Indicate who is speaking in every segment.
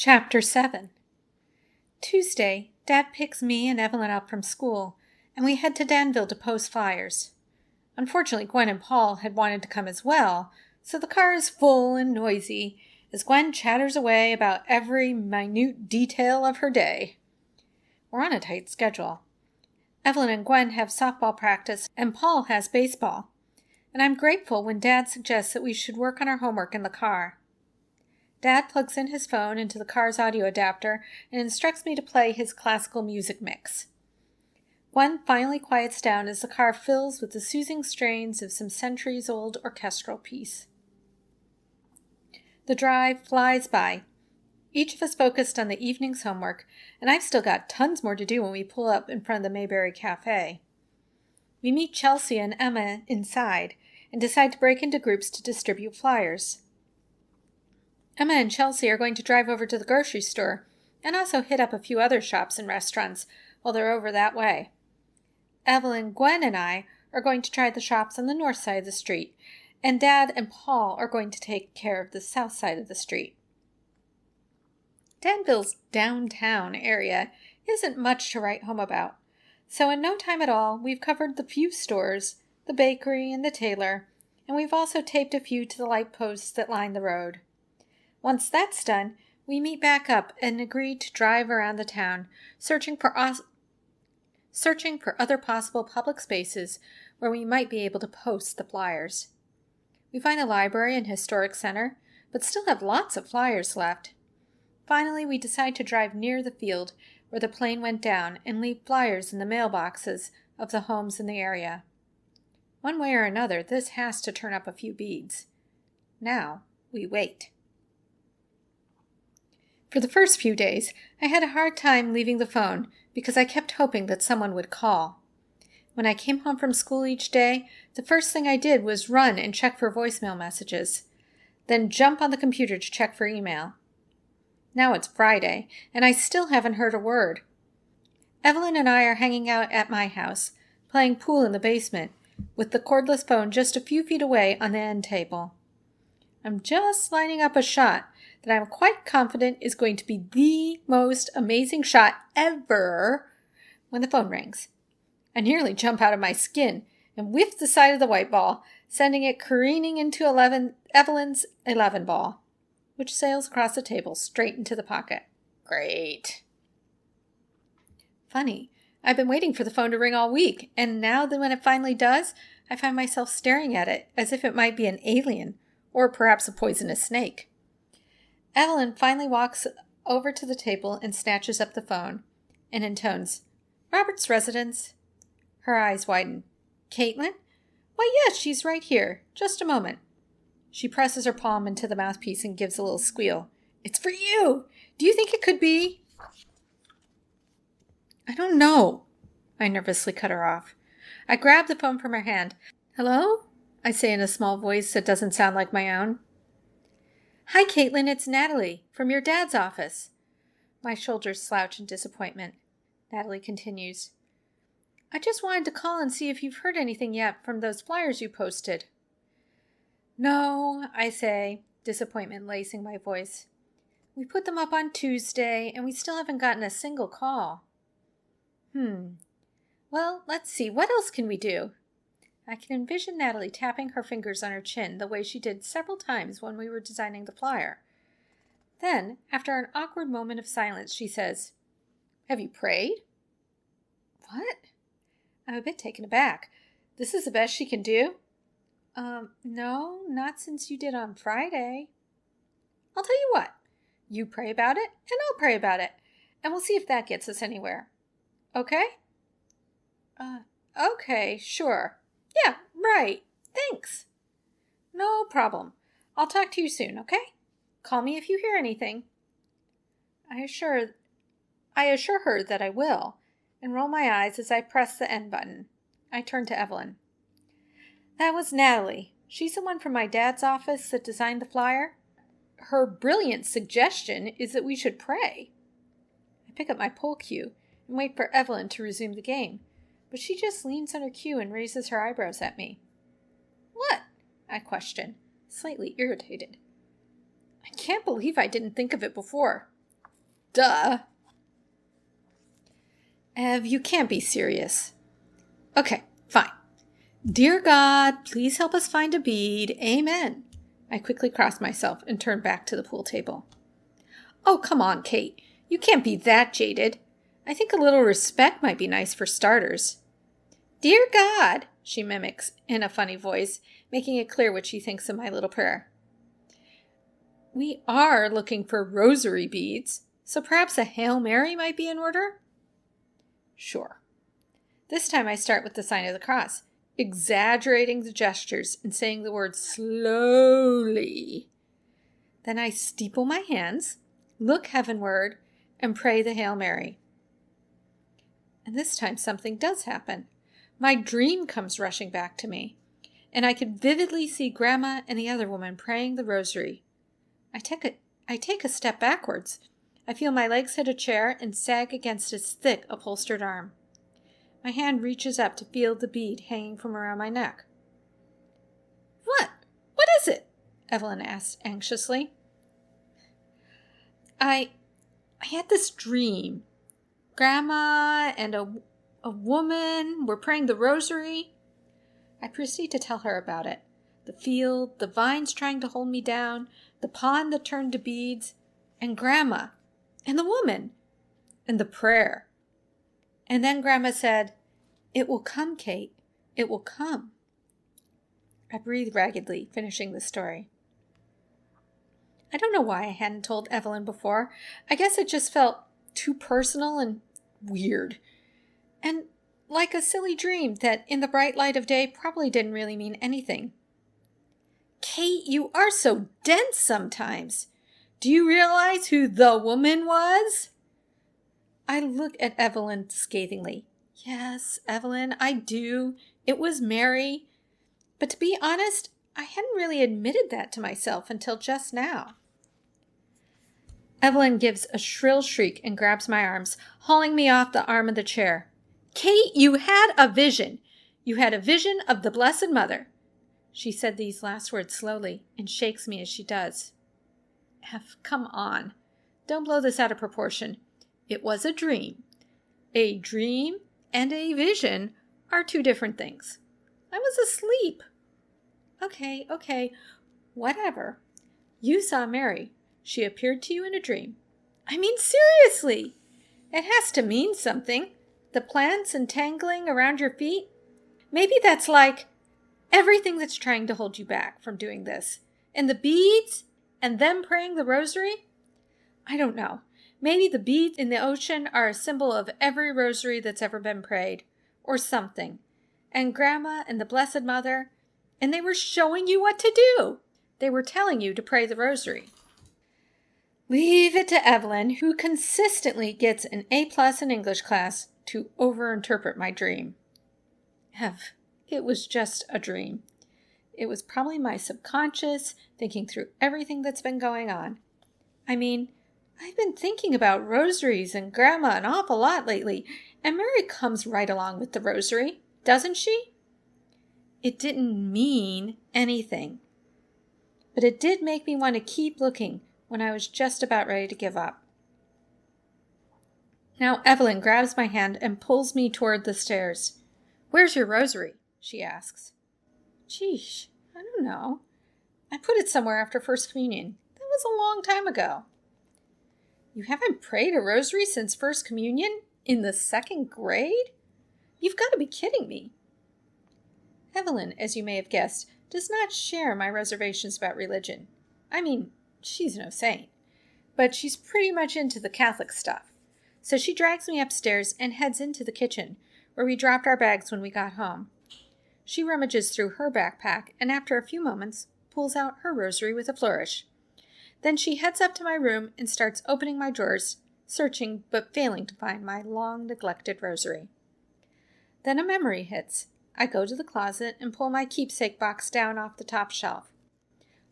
Speaker 1: Chapter 7. Tuesday, Dad picks me and Evelyn up from school, and we head to Danville to post flyers. Unfortunately, Gwen and Paul had wanted to come as well, so the car is full and noisy as Gwen chatters away about every minute detail of her day. We're on a tight schedule. Evelyn and Gwen have softball practice, and Paul has baseball, and I'm grateful when Dad suggests that we should work on our homework in the car. Dad plugs in his phone into the car's audio adapter and instructs me to play his classical music mix. Gwen finally quiets down as the car fills with the soothing strains of some centuries-old orchestral piece. The drive flies by, each of us focused on the evening's homework, and I've still got tons more to do when we pull up in front of the Mayberry Cafe. We meet Chelsea and Emma inside and decide to break into groups to distribute flyers. Emma and Chelsea are going to drive over to the grocery store and also hit up a few other shops and restaurants while they're over that way. Evelyn, Gwen, and I are going to try the shops on the north side of the street, and Dad and Paul are going to take care of the south side of the street. Danville's downtown area isn't much to write home about, so in no time at all we've covered the few stores, the bakery, and the tailor, and we've also taped a few to the light posts that line the road. Once that's done, we meet back up and agree to drive around the town, searching for other possible public spaces where we might be able to post the flyers. We find a library and historic center, but still have lots of flyers left. Finally, we decide to drive near the field where the plane went down and leave flyers in the mailboxes of the homes in the area. One way or another, this has to turn up a few beads. Now, we wait. For the first few days, I had a hard time leaving the phone because I kept hoping that someone would call. When I came home from school each day, the first thing I did was run and check for voicemail messages, then jump on the computer to check for email. Now it's Friday, and I still haven't heard a word. Evelyn and I are hanging out at my house, playing pool in the basement, with the cordless phone just a few feet away on the end table. I'm just lining up a shot that I'm quite confident is going to be the most amazing shot ever when the phone rings. I nearly jump out of my skin and whiff the side of the white ball, sending it careening into Evelyn's 11 ball, which sails across the table straight into the pocket. Great. Funny, I've been waiting for the phone to ring all week, and now that when it finally does, I find myself staring at it as if it might be an alien, or perhaps a poisonous snake. Evelyn finally walks over to the table and snatches up the phone, and intones, "Robert's residence." Her eyes widen. "Caitlin? Why, yes, she's right here. Just a moment." She presses her palm into the mouthpiece and gives a little squeal. "It's for you! Do you think it could be?" "I don't know." I nervously cut her off. I grab the phone from her hand. "Hello?" I say in a small voice that doesn't sound like my own. "Hi, Caitlin, it's Natalie, from your dad's office." My shoulders slouch in disappointment. Natalie continues. "I just wanted to call and see if you've heard anything yet from those flyers you posted." "No," I say, disappointment lacing my voice. "We put them up on Tuesday, and we still haven't gotten a single call." Well, let's see, what else can we do?" I can envision Natalie tapping her fingers on her chin the way she did several times when we were designing the flyer. Then, after an awkward moment of silence, she says, "Have you prayed?" "What?" I'm a bit taken aback. This is the best she can do? No, not since you did on Friday." "I'll tell you what. You pray about it, and I'll pray about it, and we'll see if that gets us anywhere. Okay?" Okay, sure. Yeah, right. Thanks." "No problem. I'll talk to you soon, okay? Call me if you hear anything." I assure her that I will, and roll my eyes as I press the end button. I turn to Evelyn. "That was Natalie. She's the one from my dad's office that designed the flyer. Her brilliant suggestion is that we should pray." I pick up my poll cue and wait for Evelyn to resume the game, but she just leans on her cue and raises her eyebrows at me. "What?" I question, slightly irritated. "I can't believe I didn't think of it before. Duh. Ev, you can't be serious. Okay, fine. Dear God, please help us find a bead. Amen. I quickly crossed myself and turned back to the pool table. Oh, come on, Kate. You can't be that jaded. I think a little respect might be nice for starters. Dear God, she mimics in a funny voice, making it clear what she thinks of my little prayer. We are looking for rosary beads, so perhaps a Hail Mary might be in order? Sure. This time I start with the sign of the cross, exaggerating the gestures and saying the word slowly. Then I steeple my hands, look heavenward, and pray the Hail Mary. And this time something does happen. My dream comes rushing back to me, and I can vividly see Grandma and the other woman praying the rosary. I take a step backwards. I feel my legs hit a chair and sag against its thick, upholstered arm. My hand reaches up to feel the bead hanging from around my neck. What? What is it? Evelyn asked anxiously. I had this dream. Grandma and a woman were praying the rosary. I proceed to tell her about it. The field, the vines trying to hold me down, the pond that turned to beads, and Grandma, and the woman, and the prayer. And then Grandma said, "It will come, Kate. It will come." I breathed raggedly, finishing the story. I don't know why I hadn't told Evelyn before. I guess it just felt too personal and weird. And like a silly dream that in the bright light of day probably didn't really mean anything. Kate, you are so dense sometimes. Do you realize who the woman was? I look at Evelyn scathingly. Yes, Evelyn, I do. It was Mary. But to be honest, I hadn't really admitted that to myself until just now. Evelyn gives a shrill shriek and grabs my arms, hauling me off the arm of the chair. Kate, you had a vision. You had a vision of the Blessed Mother. She said these last words slowly and shakes me as she does. F, come on. Don't blow this out of proportion. It was a dream. A dream and a vision are two different things. I was asleep. Okay, whatever. You saw Mary. She appeared to you in a dream. I mean, seriously. It has to mean something. The plants entangling around your feet. Maybe that's like everything that's trying to hold you back from doing this. And the beads and them praying the rosary. I don't know. Maybe the beads in the ocean are a symbol of every rosary that's ever been prayed. Or something. And Grandma and the Blessed Mother. And they were showing you what to do. They were telling you to pray the rosary. Leave it to Evelyn, who consistently gets an A+ in English class, to overinterpret my dream. Ev, it was just a dream. It was probably my subconscious thinking through everything that's been going on. I mean, I've been thinking about rosaries and Grandma an awful lot lately, and Mary comes right along with the rosary, doesn't she? It didn't mean anything. But it did make me want to keep looking when I was just about ready to give up. Now Evelyn grabs my hand and pulls me toward the stairs. Where's your rosary? She asks. Geesh, I don't know. I put it somewhere after First Communion. That was a long time ago. You haven't prayed a rosary since First Communion? In the 2nd grade? You've got to be kidding me. Evelyn, as you may have guessed, does not share my reservations about religion. I mean, she's no saint, but she's pretty much into the Catholic stuff. So she drags me upstairs and heads into the kitchen, where we dropped our bags when we got home. She rummages through her backpack and after a few moments pulls out her rosary with a flourish. Then she heads up to my room and starts opening my drawers, searching but failing to find my long-neglected rosary. Then a memory hits. I go to the closet and pull my keepsake box down off the top shelf.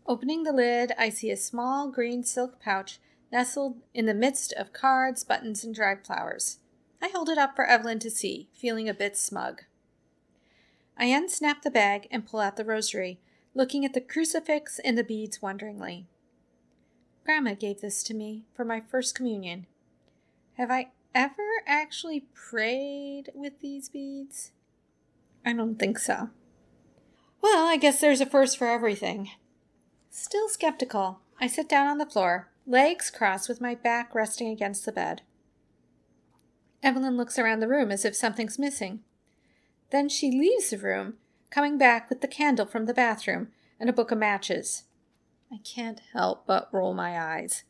Speaker 1: Opening the lid, I see a small green silk pouch nestled in the midst of cards, buttons, and dried flowers. I hold it up for Evelyn to see, feeling a bit smug. I unsnap the bag and pull out the rosary, looking at the crucifix and the beads wonderingly. Grandma gave this to me for my First Communion. Have I ever actually prayed with these beads? I don't think so. Well, I guess there's a first for everything. Still skeptical, I sit down on the floor, legs crossed with my back resting against the bed. Evelyn looks around the room as if something's missing. Then she leaves the room, coming back with the candle from the bathroom and a book of matches. I can't help but roll my eyes.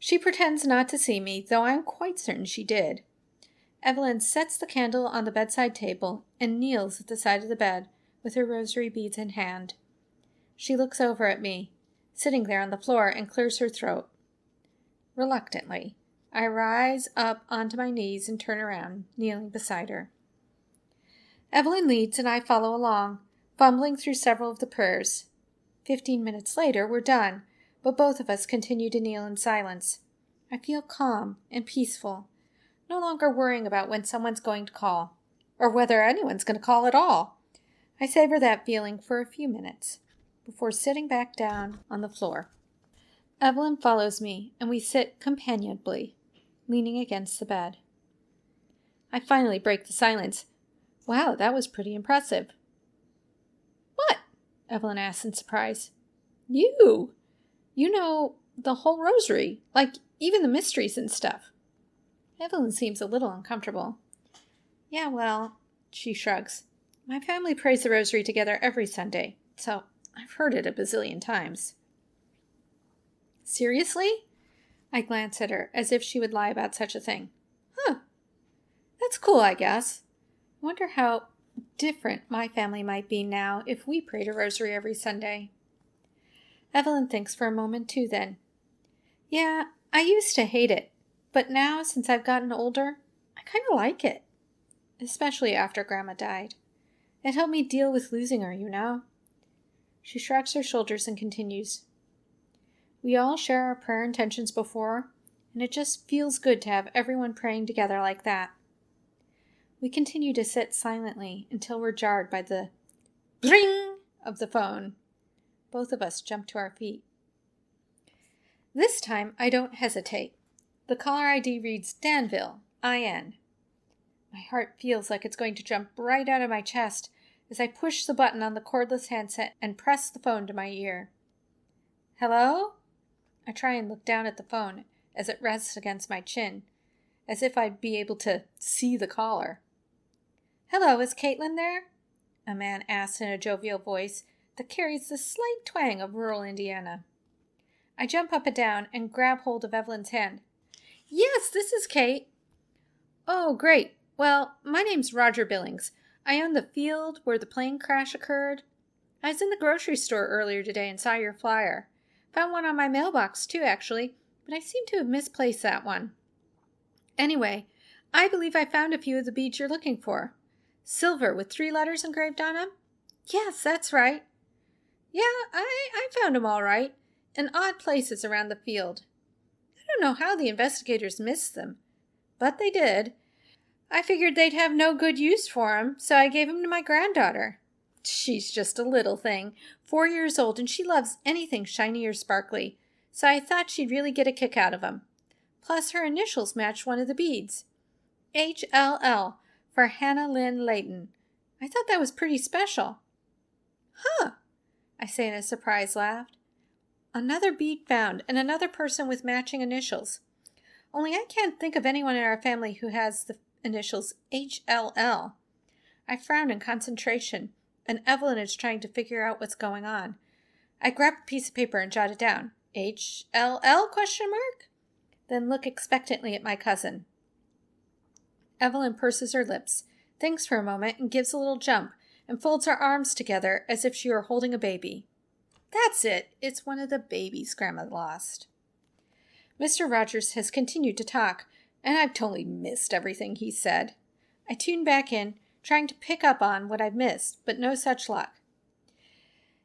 Speaker 1: She pretends not to see me, though I'm quite certain she did. Evelyn sets the candle on the bedside table and kneels at the side of the bed with her rosary beads in hand. She looks over at me, sitting there on the floor, and clears her throat. Reluctantly, I rise up onto my knees and turn around, kneeling beside her. Evelyn leads and I follow along, fumbling through several of the prayers. 15 minutes later, we're done, but both of us continue to kneel in silence. I feel calm and peaceful, no longer worrying about when someone's going to call, or whether anyone's going to call at all. I savor that feeling for a few minutes before sitting back down on the floor. Evelyn follows me, and we sit companionably, leaning against the bed. I finally break the silence. Wow, that was pretty impressive. What? Evelyn asks in surprise. You! You know the whole rosary, like even the mysteries and stuff. Evelyn seems a little uncomfortable. Yeah, well, she shrugs. My family prays the rosary together every Sunday, so I've heard it a bazillion times. Seriously? I glance at her, as if she would lie about such a thing. Huh. That's cool, I guess. I wonder how different my family might be now if we prayed a rosary every Sunday. Evelyn thinks for a moment too then. Yeah, I used to hate it, but now, since I've gotten older, I kind of like it. Especially after Grandma died. It helped me deal with losing her, you know. She shrugs her shoulders and continues. We all share our prayer intentions before, and it just feels good to have everyone praying together like that. We continue to sit silently until we're jarred by the ring of the phone. Both of us jump to our feet. This time, I don't hesitate. The caller ID reads Danville, IN. My heart feels like it's going to jump right out of my chest as I push the button on the cordless handset and press the phone to my ear. Hello? I try and look down at the phone as it rests against my chin, as if I'd be able to see the caller. Hello, is Caitlin there? A man asks in a jovial voice that carries the slight twang of rural Indiana. I jump up and down and grab hold of Evelyn's hand. Yes, this is Kate. Oh, great. Well, my name's Roger Billings. I own the field where the plane crash occurred. I was in the grocery store earlier today and saw your flyer. Found one on my mailbox, too, actually, but I seem to have misplaced that one. Anyway, I believe I found a few of the beads you're looking for. Silver with 3 letters engraved on them? Yes, that's right. Yeah, I found them all right, in odd places around the field. I don't know how the investigators missed them, but they did. I figured they'd have no good use for 'em, so I gave 'em to my granddaughter. She's just a little thing, 4 years old, and she loves anything shiny or sparkly, so I thought she'd really get a kick out of 'em. Plus, her initials match one of the beads. HLL, for Hannah Lynn Layton. I thought that was pretty special. Huh, I say in a surprised laugh. Another bead found, and another person with matching initials. Only I can't think of anyone in our family who has the initials HLL. I frown in concentration, and Evelyn is trying to figure out what's going on. I grab a piece of paper and jot it down. HLL? Then look expectantly at my cousin. Evelyn purses her lips, thinks for a moment, and gives a little jump, and folds her arms together as if she were holding a baby. That's it. It's one of the babies Grandma lost. Mr. Rogers has continued to talk, and I've totally missed everything he said. I tune back in, trying to pick up on what I've missed, but no such luck.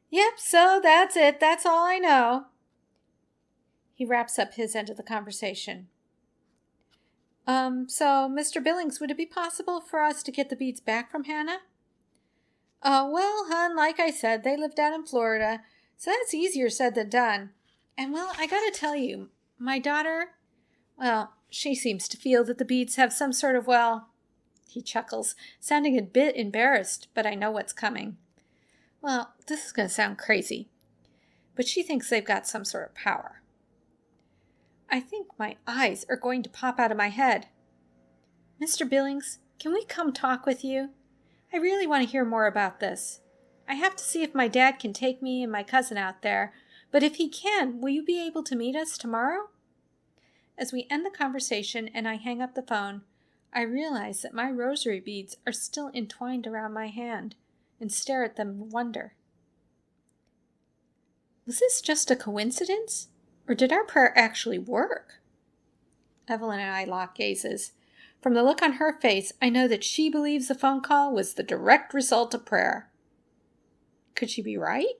Speaker 1: Yep, so that's it. That's all I know. He wraps up his end of the conversation. So, Mr. Billings, would it be possible for us to get the beads back from Hannah? Well, hon, like I said, they live down in Florida, so that's easier said than done. And, well, I gotta tell you, my daughter, Well, she seems to feel that the beads have some sort of, he chuckles, sounding a bit embarrassed, but I know what's coming. Well, this is going to sound crazy, but she thinks they've got some sort of power. I think my eyes are going to pop out of my head. Mr. Billings, can we come talk with you? I really want to hear more about this. I have to see if my dad can take me and my cousin out there, but if he can, will you be able to meet us tomorrow? As we end the conversation and I hang up the phone, I realize that my rosary beads are still entwined around my hand and stare at them in wonder. Was this just a coincidence, or did our prayer actually work? Evelyn and I lock gazes. From the look on her face, I know that she believes the phone call was the direct result of prayer. Could she be right?